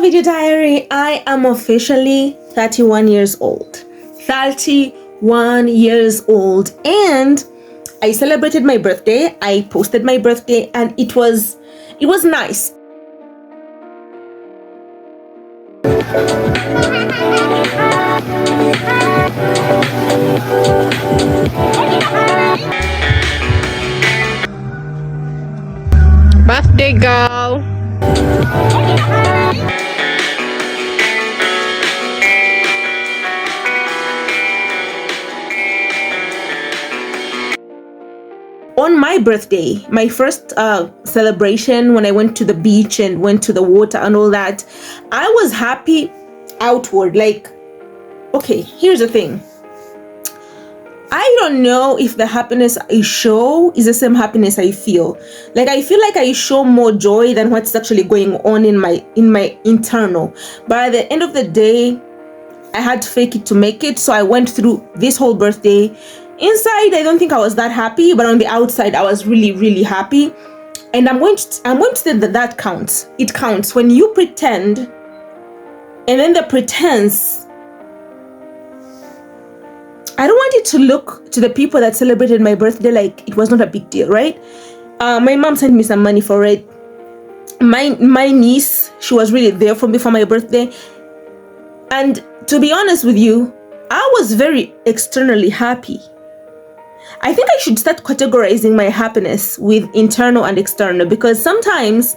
Video Diary. I am officially 31 years old. 31 years old. And I celebrated my birthday. I posted my birthday and it was nice. Birthday girl. On my birthday, my first celebration, when I went to the beach and went to the water and all that, I was happy outward. Like, okay, here's the thing. I don't know if the happiness I show is the same happiness I feel. Like, I feel like I show more joy than what's actually going on in my internal. But at the end of the day, I had to fake it to make it. So I went through this whole birthday. Inside, I don't think I was that happy, but on the outside, I was really, really happy. And I'm going to say that counts. It counts when you pretend, and then the pretense. I don't want it to look to the people that celebrated my birthday like it was not a big deal, right? My mom sent me some money for it. My niece, she was really there for me for my birthday. And to be honest with you, I was very externally happy. I think I should start categorizing my happiness with internal and external, because sometimes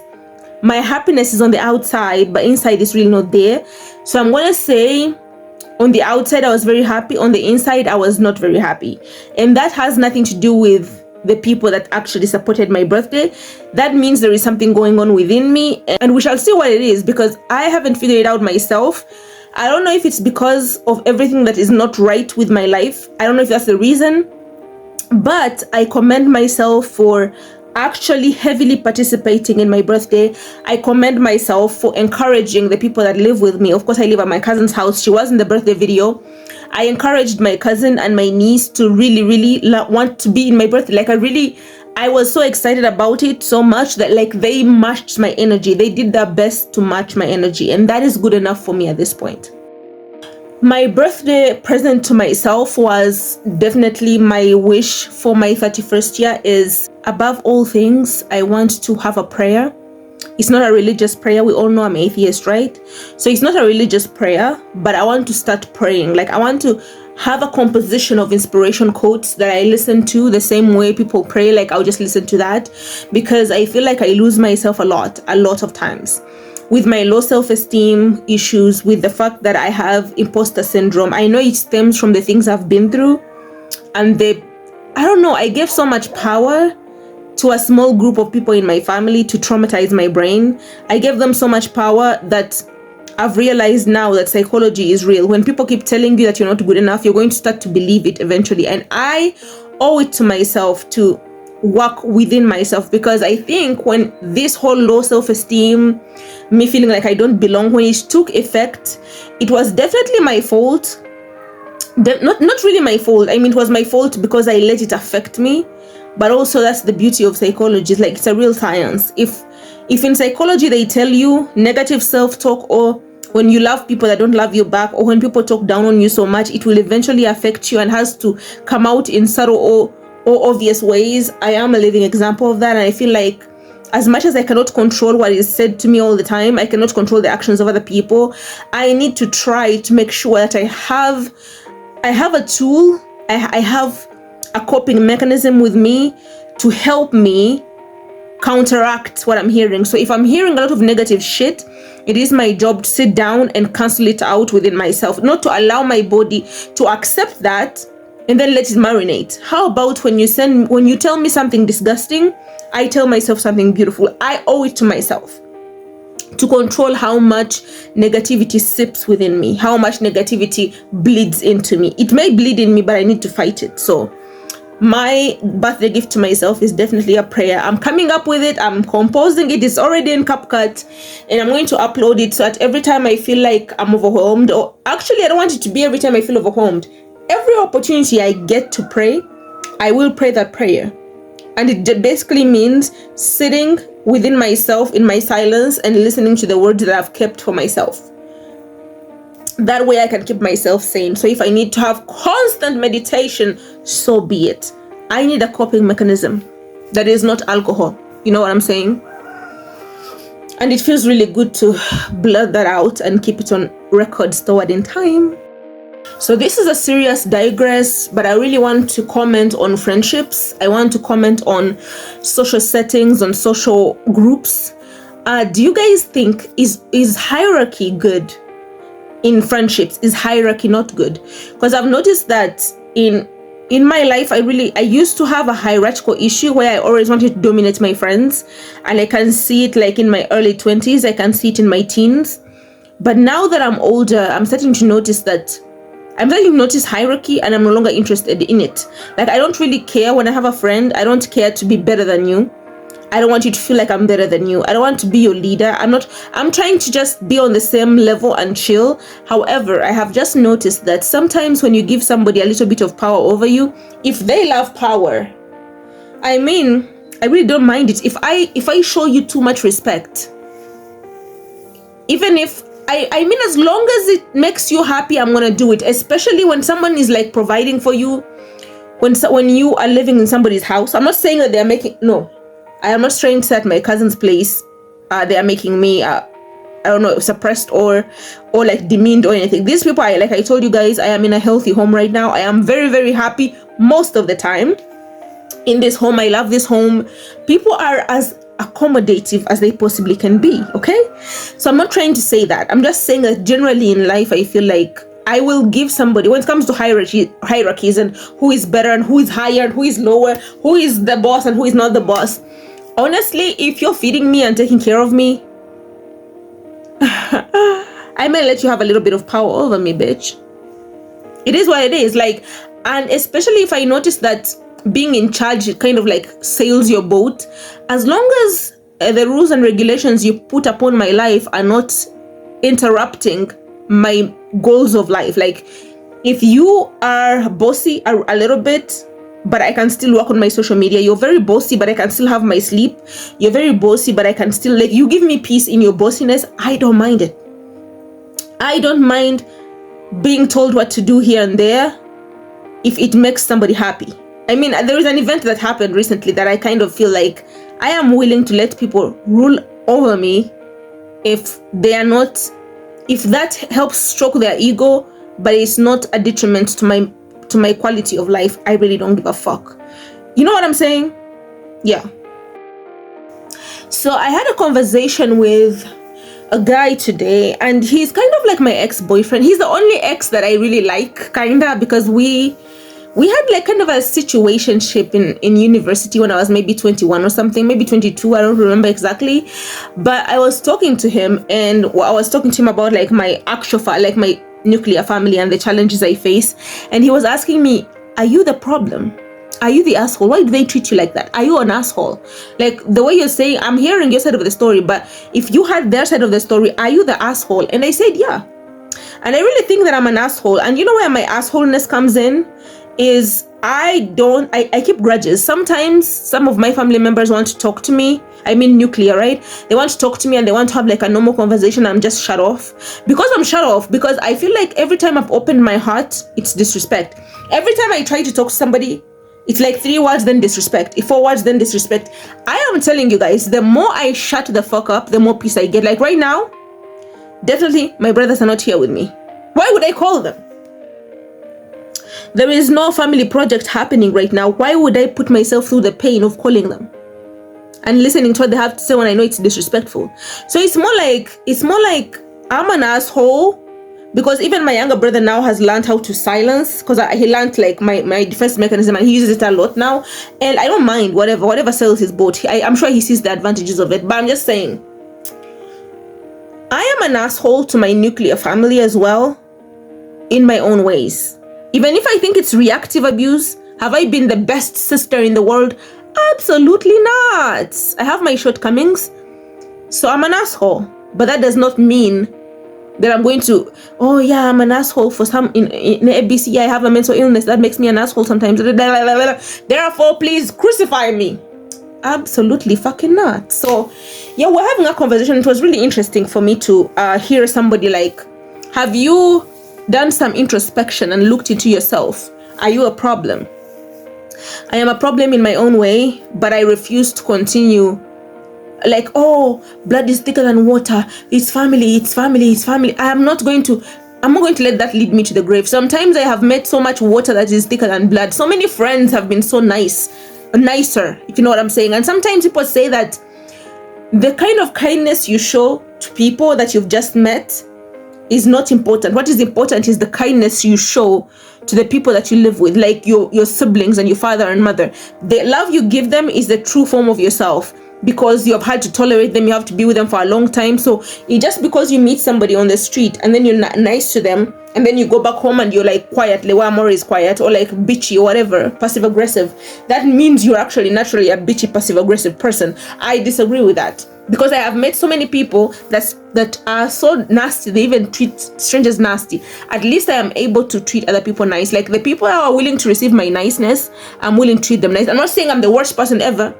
my happiness is on the outside, but inside is really not there. So I'm going to say, on the outside, I was very happy. On the inside, I was not very happy. And that has nothing to do with the people that actually supported my birthday. That means there is something going on within me, and we shall see what it is, because I haven't figured it out myself. I don't know if it's because of everything that is not right with my life. I don't know if that's the reason, but I commend myself for actually heavily participating in my birthday. I commend myself for encouraging the people that live with me. Of course, I live at my cousin's house. She was in the birthday video. I encouraged my cousin and my niece to really want to be in my birthday. Like, I was so excited about it so much that, like, they matched my energy. They did their best to match my energy, and that is good enough for me at this point. My birthday present to myself was definitely my wish for my 31st year is, above all things, I want to have a prayer. It's not a religious prayer. We all know I'm atheist, right? So it's not a religious prayer, but I want to start praying. Like, I want to have a composition of inspiration quotes that I listen to the same way people pray. Like, I'll just listen to that, because I feel like I lose myself a lot of times. With my low self-esteem issues, with the fact that I have imposter syndrome. I know it stems from the things I've been through, and I don't know, I gave so much power to a small group of people in my family to traumatize my brain. I gave them so much power that I've realized now that psychology is real. When people keep telling you that you're not good enough, you're going to start to believe it eventually. And I owe it to myself to work within myself, because I think when this whole low self-esteem, me feeling like I don't belong, when it took effect, it was definitely my fault. Not really my fault. I mean, it was my fault because I let it affect me. But also, that's the beauty of psychology. It's like, it's a real science. If in psychology they tell you negative self-talk, or when you love people that don't love you back, or when people talk down on you so much, it will eventually affect you and has to come out in subtle or obvious ways. I am a living example of that. And I feel like, as much as I cannot control what is said to me all the time, I cannot control the actions of other people. I need to try to make sure that I have a tool, I have a coping mechanism with me to help me counteract what I'm hearing. So if I'm hearing a lot of negative shit, it is my job to sit down and cancel it out within myself, not to allow my body to accept that and then let it marinate. How about when you tell me something disgusting, I tell myself something beautiful? I owe it to myself to control how much negativity sips within me, how much negativity bleeds into me. It may bleed in me, but I need to fight it. So my birthday gift to myself is definitely a prayer. I'm coming up with it. I'm composing it. It's already in CapCut, and I'm going to upload it so that every time I feel like I'm overwhelmed, or actually I don't want it to be every time I feel overwhelmed. Every opportunity I get to pray, I will pray that prayer. And it basically means sitting within myself in my silence and listening to the words that I've kept for myself. That way I can keep myself sane. So if I need to have constant meditation, so be it. I need a coping mechanism that is not alcohol. You know what I'm saying? And it feels really good to blurt that out and keep it on record stored in time. So this is a serious digress, but I really want to comment on friendships. I want to comment on social settings, on social groups. Do you guys think is hierarchy good in friendships? Is hierarchy not good? Because I've noticed that in my life, I used to have a hierarchical issue where I always wanted to dominate my friends, and I can see it like in my early 20s, I can see it in my teens. But now that I'm older, I'm starting to notice hierarchy, and I'm no longer interested in it. Like, I don't really care when I have a friend. I don't care to be better than you. I don't want you to feel like I'm better than you. I don't want to be your leader. I'm trying to just be on the same level and chill. However, I have just noticed that sometimes when you give somebody a little bit of power over you, if they love power, I really don't mind it. If I show you too much respect, even if as long as it makes you happy, I'm gonna do it. Especially when someone is like providing for you, when you are living in somebody's house. I'm not saying that I am not trying to say at my cousin's place they are making me I don't know, suppressed or like demeaned or anything. These people, like I told you guys, I am in a healthy home right now. I am very, very happy most of the time in this home. I love this home. People are as accommodative as they possibly can be, okay? So I'm not trying to say that. I'm just saying that generally in life, I feel like I will give somebody, when it comes to hierarchies and who is better and who is higher and who is lower, who is the boss and who is not the boss. Honestly, if you're feeding me and taking care of me, I may let you have a little bit of power over me, bitch. It is what it is. Like, and especially if I notice that being in charge kind of like sails your boat, as long as the rules and regulations you put upon my life are not interrupting my goals of life. Like, if you are bossy a little bit, but I can still work on my social media. You're very bossy, but I can still have my sleep. You're very bossy, but I can still, like, you give me peace in your bossiness. I don't mind it. I don't mind being told what to do here and there if it makes somebody happy. I mean, there is an event that happened recently that I kind of feel like I am willing to let people rule over me if that helps stroke their ego, but it's not a detriment to my quality of life. I really don't give a fuck. You know what I'm saying? Yeah. So I had a conversation with a guy today, and he's kind of like my ex-boyfriend. He's the only ex that I really like, kinda, because we had like kind of a situationship in university when I was maybe 21 or something, maybe 22, I don't remember exactly. But I was talking to him, and I was talking to him about like my my nuclear family and the challenges I face. And he was asking me, are you the problem? Are you the asshole? Why do they treat you like that? Are you an asshole? Like, the way you're saying, I'm hearing your side of the story, but if you had their side of the story, are you the asshole? And I said, yeah. And I really think that I'm an asshole. And you know where my assholeness comes in? Is I keep grudges. Sometimes some of my family members want to talk to me. I mean nuclear, right? They want to talk to me and they want to have like a normal conversation. I'm just shut off. Because I feel like every time I've opened my heart, it's disrespect. Every time I try to talk to somebody, it's like 3 words, then disrespect. 4 words, then disrespect. I am telling you guys, the more I shut the fuck up, the more peace I get. Like right now, definitely my brothers are not here with me. Why would I call them? There is no family project happening right now. Why would I put myself through the pain of calling them and listening to what they have to say when I know it's disrespectful? So it's more like I'm an asshole, because even my younger brother now has learned how to silence, because he learned like my defense mechanism, and he uses it a lot now. And I don't mind whatever sells his boat. I'm sure he sees the advantages of it. But I'm just saying, I am an asshole to my nuclear family as well, in my own ways. Even if I think it's reactive abuse, have I been the best sister in the world? Absolutely not. I have my shortcomings, so I'm an asshole. But that does not mean Then I'm going to, oh yeah, I'm an asshole for some in ABC. I have a mental illness that makes me an asshole sometimes. Therefore, please crucify me. Absolutely fucking not. So yeah, we're having a conversation. It was really interesting for me to hear somebody like, have you done some introspection and looked into yourself? Are you a problem? I am a problem in my own way, but I refuse to continue like, oh, blood is thicker than water, it's family, it's family, it's family. I'm not going to let that lead me to the grave. Sometimes I have met so much water that is thicker than blood. So many friends have been so nicer, if you know what I'm saying. And sometimes people say that the kind of kindness you show to people that you've just met is not important. What is important is the kindness you show to the people that you live with, like your siblings and your father and mother. The love you give them is the true form of yourself, because you have had to tolerate them, you have to be with them for a long time. So just because you meet somebody on the street and then you're nice to them, and then you go back home and you're like quietly, well, I'm always quiet, or like bitchy or whatever, passive aggressive, that means you're actually naturally a bitchy, passive aggressive person. I disagree with that, because I have met so many people that are so nasty, they even treat strangers nasty. At least I am able to treat other people nice. Like the people who are willing to receive my niceness, I'm willing to treat them nice. I'm not saying I'm the worst person ever.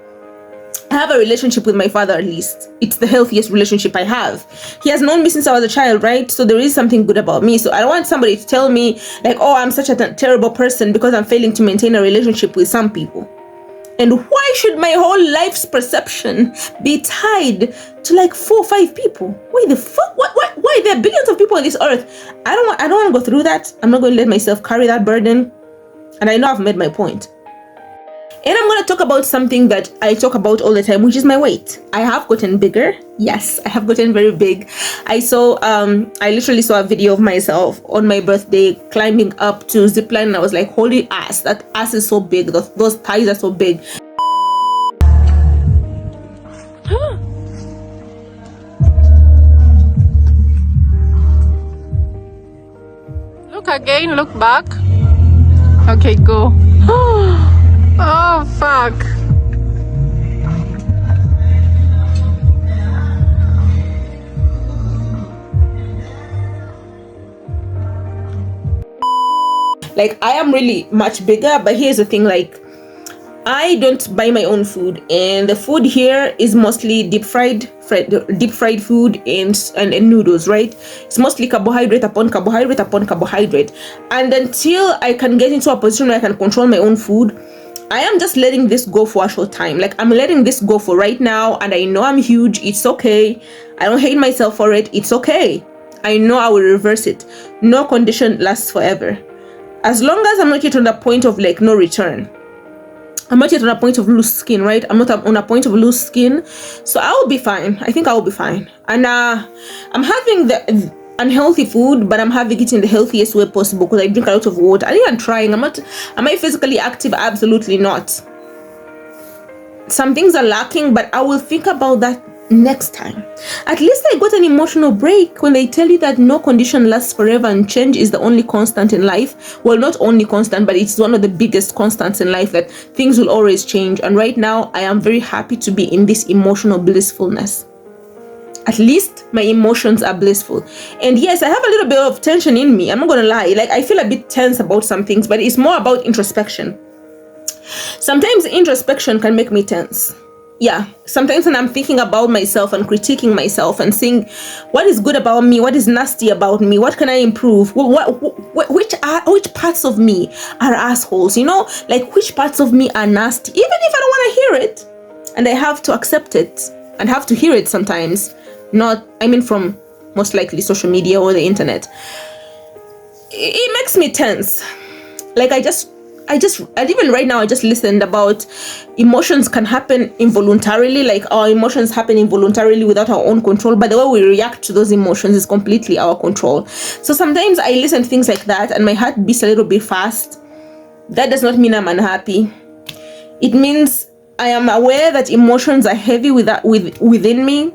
I have a relationship with my father, at least. It's the healthiest relationship I have. He has known me since I was a child, right? So there is something good about me. So I don't want somebody to tell me like, oh, I'm such a terrible person because I'm failing to maintain a relationship with some people. And why should my whole life's perception be tied to like 4 or 5 people? Why the fuck? Why? There are billions of people on this earth. I don't want to go through that. I'm not going to let myself carry that burden. And I know I've made my point. And I'm going to talk about something that I talk about all the time, which is my weight. I have gotten bigger. Yes, I have gotten very big. I literally saw a video of myself on my birthday climbing up to zipline, and I was like, holy ass, that ass is so big. Those thighs are so big. Look again, look back. Okay, go. Oh, fuck. Like, I am really much bigger, but here's the thing, like, I don't buy my own food, and the food here is mostly deep fried food and noodles, right? It's mostly carbohydrate upon carbohydrate upon carbohydrate. And until I can get into a position where I can control my own food, I am just letting this go for a short time. Like, I'm letting this go for right now, and I know I'm huge. It's okay. I don't hate myself for it. It's okay. I know I will reverse it. No condition lasts forever. As long as I'm not yet on the point of like no return. I'm not yet on a point of loose skin, right? I'm not on a point of loose skin. So I will be fine. I think I will be fine. And I'm having the unhealthy food, but I'm having it in the healthiest way possible, because I drink a lot of water. I think I'm trying. Am I physically active? Absolutely not. Some things are lacking, but I will think about that next time. At least I got an emotional break when they tell you that no condition lasts forever and change is the only constant in life. Well, not only constant, but it's one of the biggest constants in life, that things will always change. And right now I am very happy to be in this emotional blissfulness. At least my emotions are blissful. And yes, I have a little bit of tension in me. I'm not gonna lie. Like, I feel a bit tense about some things, but it's more about introspection. Sometimes introspection can make me tense. Yeah, sometimes when I'm thinking about myself and critiquing myself and seeing what is good about me, what is nasty about me, what can I improve, which parts of me are assholes, you know, like which parts of me are nasty, even if I don't want to hear it, and I have to accept it and have to hear it sometimes. From most likely social media or the internet. It makes me tense. Like, and even right now, I just listened about emotions can happen involuntarily. Like, our emotions happen involuntarily without our own control, but the way we react to those emotions is completely our control. So sometimes I listen to things like that and my heart beats a little bit fast. That does not mean I'm unhappy. It means I am aware that emotions are heavy within me.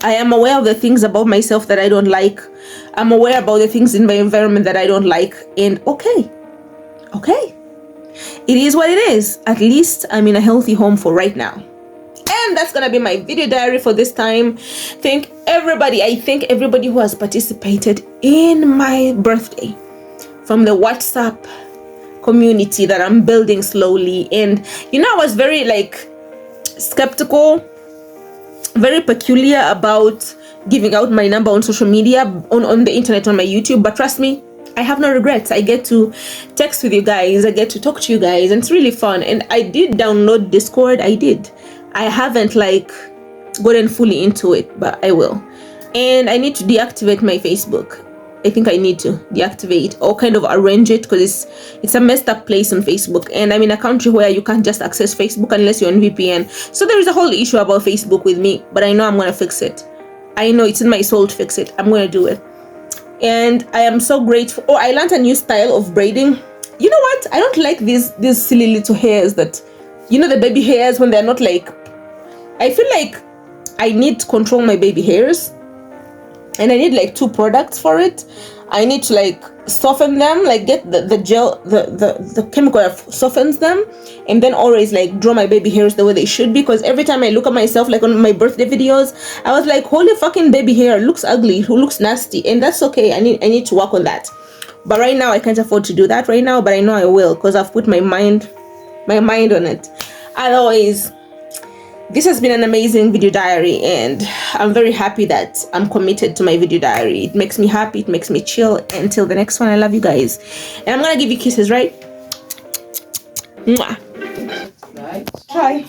I am aware of the things about myself that I don't like. I'm aware about the things in my environment that I don't like. And okay. It is what it is. At least I'm in a healthy home for right now. And And that's gonna be my video diary for this time. Thank everybody. I thank everybody who has participated in my birthday, from the WhatsApp community that I'm building slowly. And you know, I was very like skeptical, very peculiar about giving out my number on social media, on the internet, on my YouTube, but trust me, I have no regrets. I get to text with you guys, I get to talk to you guys, and it's really fun. And I did download Discord. I haven't like gotten fully into it, but I will. And I need to deactivate my Facebook. I think I need to deactivate or kind of arrange it, because it's a messed up place on Facebook, and I'm in a country where you can't just access Facebook unless you're on VPN. So there is a whole issue about Facebook with me, but I know I'm gonna fix it. I know it's in my soul to fix it. I'm gonna do it. And I am so grateful. Oh, I learned a new style of braiding. You know what? I don't like these silly little hairs that, you know, the baby hairs when they're not like, I feel like I need to control my baby hairs, and I need like 2 products for it. I need to like soften them, like get the gel, the chemical that softens them, and then always like draw my baby hairs the way they should be. Because every time I look at myself, like on my birthday videos, I was like, holy fucking baby hair, looks ugly, who looks nasty. And that's okay. I need to work on that. But right now I can't afford to do that right now, but I know I will, because I've put my mind on it. Otherwise, this has been an amazing video diary, and I'm very happy that I'm committed to my video diary. It makes me happy, it makes me chill. Until the next one, I love you guys. And I'm gonna give you kisses, right? Mwah. Try.